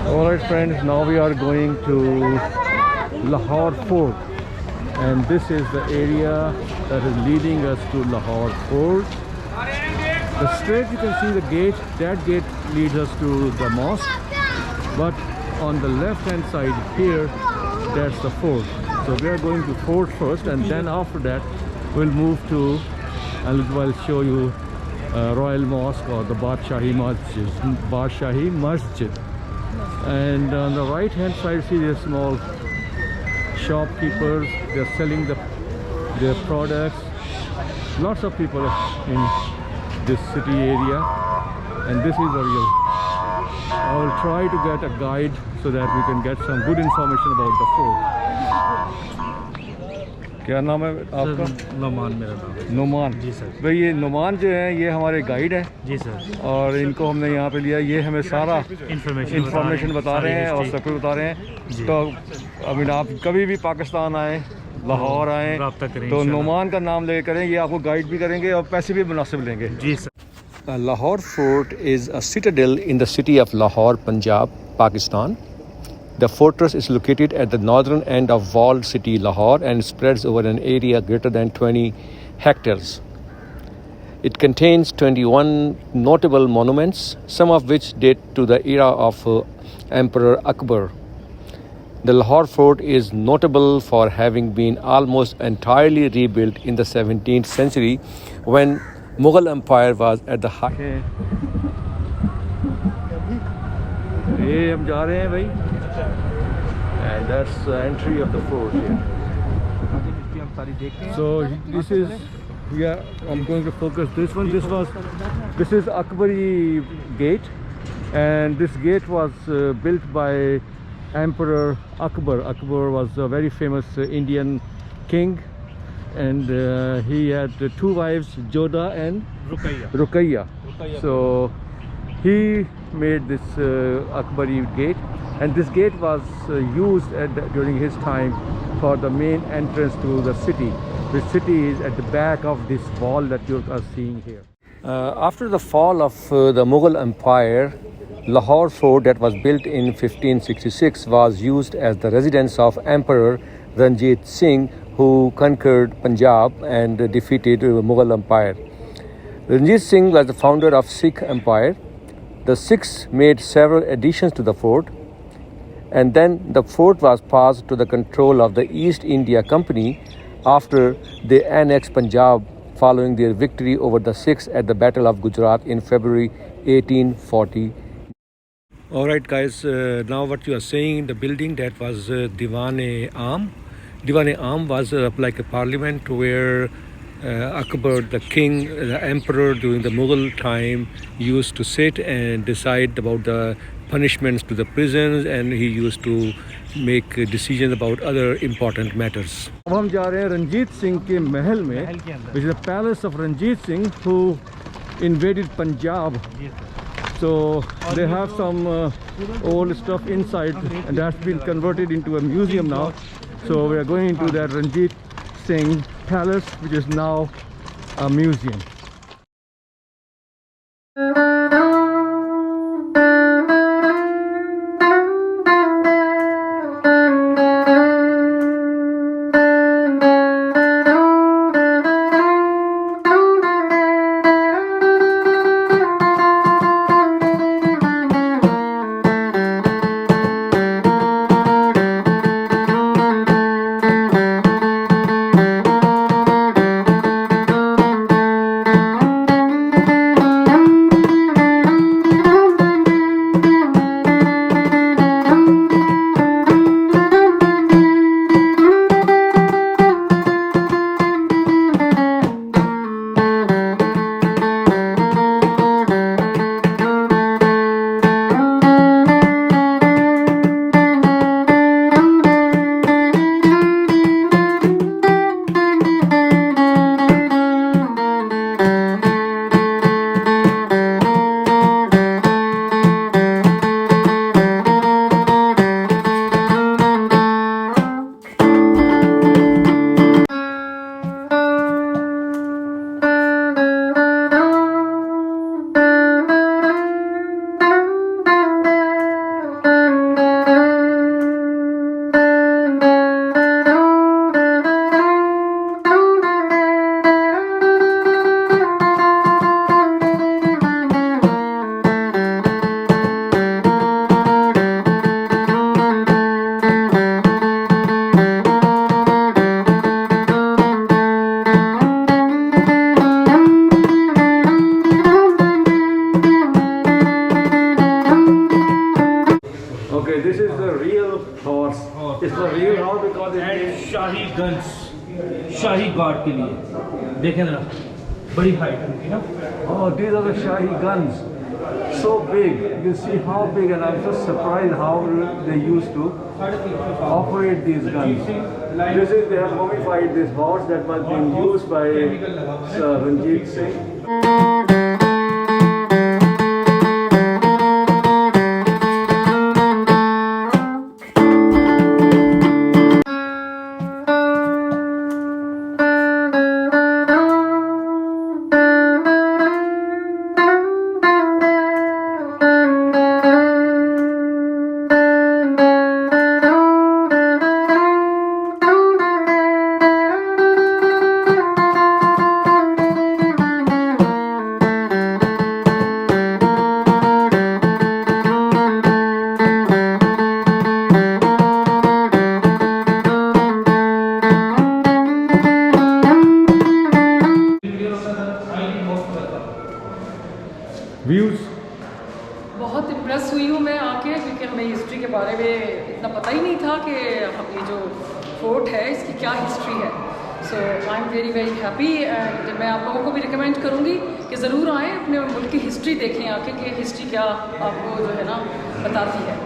Alright friends, now we are going to Lahore Fort, and this is the area that is leading us to Lahore Fort. The straight you can see the gate, that gate leads us to the mosque, but on the left hand side here, that's the fort. So we are going to fort first, and then after that we'll move to, and I'll show you Royal Mosque or the Badshahi Masjid. And on the right hand side, see there's small shopkeepers, they're selling their products. Lots of people in this city area, and this is a real. I will try to get a guide so that we can get some good information about the fort. क्या नाम है आपका? नोमान मेरा नाम है। नोमान जी sir. भाई ये नोमान जो है ये हमारे गाइड हैं जी सर। और इनको हमने यहाँ पे लिया, ये हमें सारा इंफॉर्मेशन बता रहे हैं और सब कुछ बता रहे हैं। तो अभी आप कभी भी पाकिस्तान आए, लाहौर आए तो नोमान का नाम लेकर करें, ये आपको गाइड भी करेंगे और पैसे भी मुनासिब लेंगे। जी sir. Lahore Fort is a citadel in the city of Lahore, Punjab, Pakistan. The fortress is located at the northern end of walled city Lahore and spreads over an area greater than 20 hectares. It contains 21 notable monuments, some of which date to the era of Emperor Akbar. The Lahore Fort is notable for having been almost entirely rebuilt in the 17th century when Mughal Empire was at the height. ये हम जा रहे हैं भाई, and that's the entry of the fort here. So this is, yeah, I'm going to focus this one. This is Akbari Gate, and this gate was built by Emperor Akbar. Akbar was a very famous Indian king, and he had two wives, Joda and Ruqayya. So he made this Akbari Gate, and this gate was used during his time for the main entrance to the city. The city is at the back of this wall that you are seeing here. After the fall of the Mughal Empire, Lahore Fort, that was built in 1566, was used as the residence of Emperor Ranjeet Singh, who conquered Punjab and defeated the Mughal Empire. Ranjeet Singh was the founder of Sikh Empire. The Sikhs made several additions to the fort, and then the fort was passed to the control of the East India Company after they annexed Punjab following their victory over the Sikhs at the Battle of Gujarat in February 1840. Alright guys, now what you are saying, the building that was Diwan-e-Aam. Diwan-e-Aam was like a parliament where Akbar, the king, the emperor during the Mughal time, used to sit and decide about the punishments to the prisons, and he used to make decisions about other important matters. अब हम जा रहे हैं रंजीत सिंह के महल में, which is the palace of Ranjeet Singh, who invaded Punjab. So they have some old stuff inside, and that's been converted into a museum now. So we are going into that Ranjeet Singh Palace, which is now a museum. Okay, this is the real horse. It's the real horse because And it shahi guns, shahi guard के लिए देखें जरा बड़ी height उनकी ना. Oh, these are the Shahi guns. So big. You can see how big, and I'm just surprised how they used to operate these guns. This is, they have mummified this horse that was being used by Sir Ranjeet Singh. Views. बहुत impress हुई हूँ मैं आके, क्योंकि हमें history के बारे में इतना पता ही नहीं था कि हम ये जो फोर्ट है इसकी क्या हिस्ट्री है. So I am very very happy and मैं आप लोगों को भी रिकमेंड करूँगी कि ज़रूर आएँ, अपने मुल्क की हिस्ट्री देखें आके कि हिस्ट्री क्या आपको जो है ना बताती है.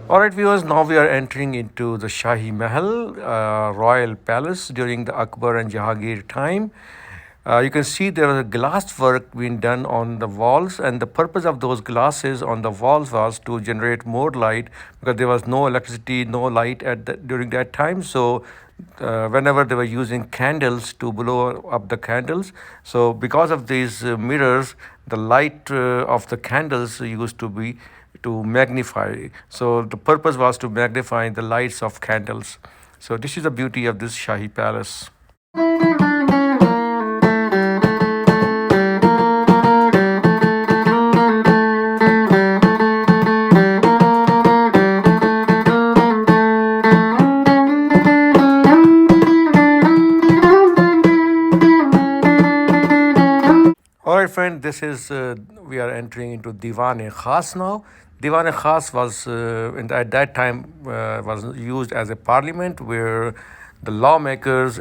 Alright viewers, now we are entering into the Shahi Mahal, royal palace during the Akbar and Jahangir time. You can see there was a glass work being done on the walls, and the purpose of those glasses on the walls was to generate more light, because there was no electricity, no light during that time. So whenever they were using candles to blow up the candles, so because of these mirrors, the light of the candles used to be to magnify. So the purpose was to magnify the lights of candles. So this is the beauty of this Shahi palace. Alright friend, this is we are entering into Diwan-e-Khas now. Diwan-e-Khas was at that time was used as a parliament where the lawmakers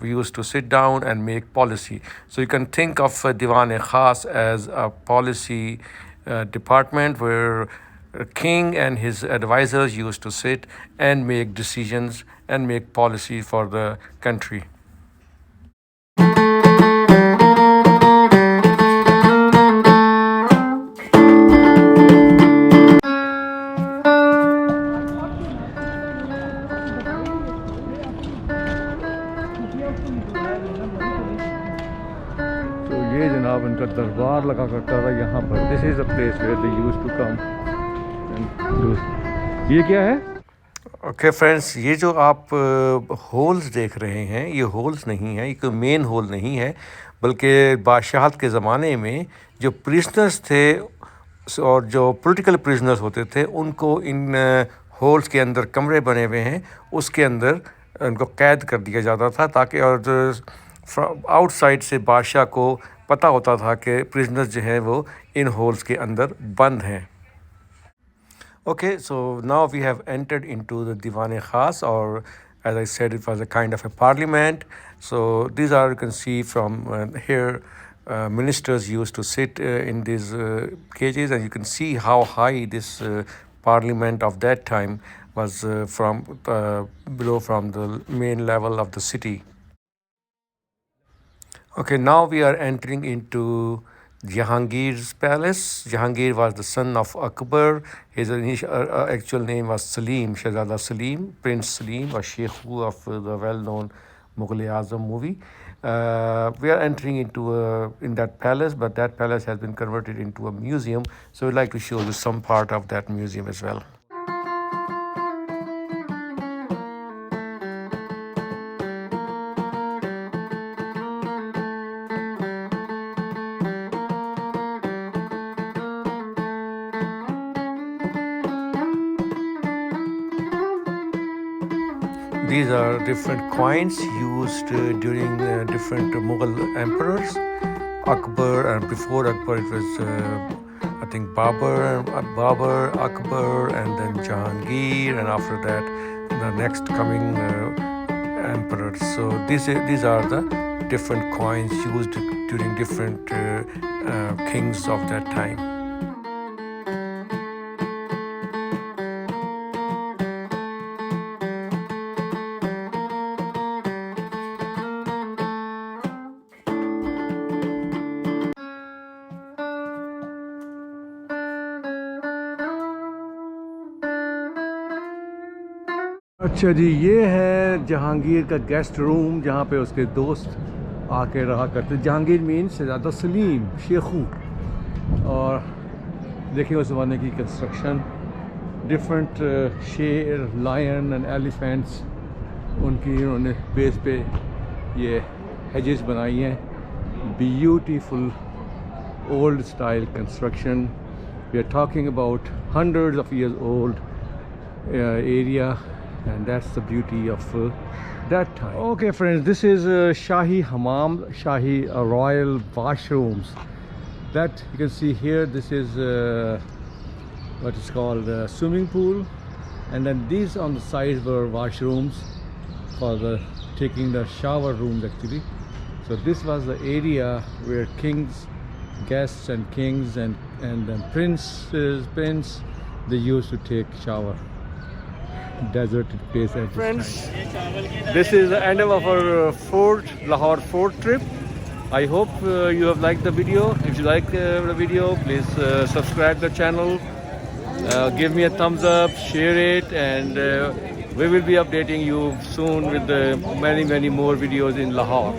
used to sit down and make policy. So you can think of Diwan-e-Khas as a policy department where a king and his advisors used to sit and make decisions and make policy for the country. ये जनाब इनका दरबार लगा करता था यहाँ पर. This is the place where they used to come and do. ये क्या है? ओके फ्रेंड्स, ये जो आप होल्स देख रहे हैं, ये होल्स नहीं है, ये कोई मेन होल नहीं है, बल्कि बादशाहत के ज़माने में जो प्रिजनर्स थे और जो पॉलिटिकल प्रिजनर्स होते थे, उनको इन होल्स के अंदर कमरे बने हुए हैं, उसके अंदर उनको कैद कर दिया जाता था, ताकि और आउटसाइड से बादशाह को पता होता था कि प्रिजनर्स जो हैं वो इन होल्स के अंदर बंद हैं. Okay, so now we have entered into the Diwan-e-Khas, or as I said, it was a kind of a parliament. So these are, you can see from here, ministers used to sit in these cages, and you can see how high this parliament of that time was from below from the main level of the city. Okay, now we are entering into Jahangir's palace. Jahangir was the son of Akbar. His actual name was Salim, Shahzada Salim, Prince Salim, or Sheikh of the well-known Mughal-e-Azam movie. We are entering into in that palace, but that palace has been converted into a museum. So we'd like to show you some part of that museum as well. These are different coins used during different Mughal emperors. Akbar, and before Akbar it was a think Babur, Akbar, and then Jahangir, and after that the next coming emperors. So these are the different coins used during different kings of that time. अच्छा जी, ये है जहांगीर का guest room जहाँ पे उसके दोस्त आके रहा करते। जहांगीर मीन्स ज़्यादा सलीम शेखू। और देखिए उस ज़माने की कंस्ट्रक्शन, डिफरेंट शेर, लायन एंड एलिफेंट्स, उनकी उन्होंने बेस पे ये हेजेस बनाई हैं। Beautiful old style construction. We are talking about hundreds of years old area, and that's the beauty of that time. Okay friends, this is Shahi Hammam, Shahi royal washrooms that you can see here. This is what is called swimming pool, and then these on the sides were washrooms for the taking the shower rooms actually. So this was the area where kings, guests and kings and then prince, they used to take shower. Deserted place at friends. This is the end of our Lahore Fort trip. I hope you have liked the video. If you like the video, please subscribe the channel, give me a thumbs up, share it, and we will be updating you soon with many more videos in Lahore.